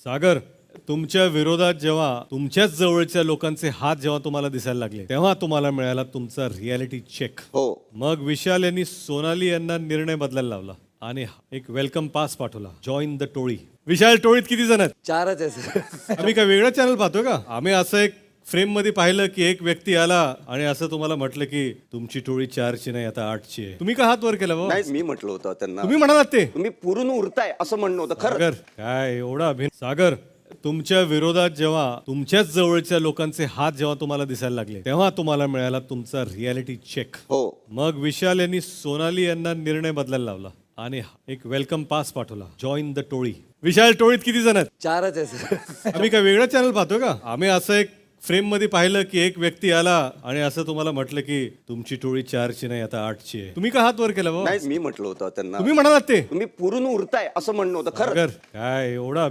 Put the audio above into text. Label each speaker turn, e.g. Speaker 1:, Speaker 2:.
Speaker 1: सागर, तुमच्या विरोधात जेव्हा तुमच्याच जवळच्या लोकांचे हात जेव्हा तुम्हाला दिसायला लागले तेव्हा तुम्हाला मिळाला तुमचा रियालिटी चेक.
Speaker 2: हो.
Speaker 1: मग विशाल यांनी सोनाली यांना निर्णय बदलायला लावला आणि एक वेलकम पास पाठवला. जॉईन द टोळी. विशाल, टोळीत किती जण आहेत?
Speaker 2: 4च आहे सर.
Speaker 1: आम्ही काय वेगळा चॅनल पाहतोय का? आम्ही असं एक फ्रेम मध्ये पाहिलं की एक व्यक्ती आला आणि असं तुम्हाला म्हटलं की तुमची टोळी 4ची नाही, आता 8ची आहे. तुम्ही का हात वर केला बाबा?
Speaker 2: नाही, मी म्हटलं होतं त्यांना.
Speaker 1: तुम्ही म्हणालात ते.
Speaker 2: तुम्ही पुरून उरताय असं म्हणणं होतं खरं.
Speaker 1: सागर, काय एवढा सागर, तुमच्या विरोधात जेव्हा तुमच्याच जवळच्या लोकांचे हात जेव्हा तुम्हाला दिसायला लागले तेव्हा तुम्हाला मिळाला तुमचा रियालिटी चेक.
Speaker 2: हो.
Speaker 1: मग विशाल यांनी सोनाली यांना निर्णय बदलायला लावला आणि एक वेलकम पास पाठवला. जॉईन द टोळी. विशाल, टोळीत किती जण आहेत?
Speaker 2: 4च आहे सर.
Speaker 1: आम्ही काय वेगळा चॅनल पाहतोय का? आम्ही असं एक फ्रेम मध्ये पाहिलं की एक व्यक्ती आला आणि असं तुम्हाला म्हटलं की तुमची टोळी 4ची नाही, आता 8ची आहे. तुम्ही का हात वर केला बाबा?
Speaker 2: नाही, मी म्हटलं होतं त्यांना.
Speaker 1: तुम्ही म्हणालात ते.
Speaker 2: तुम्ही पुरून उरताय असं म्हणणं होतं खरं.
Speaker 1: सागर, काय एवढा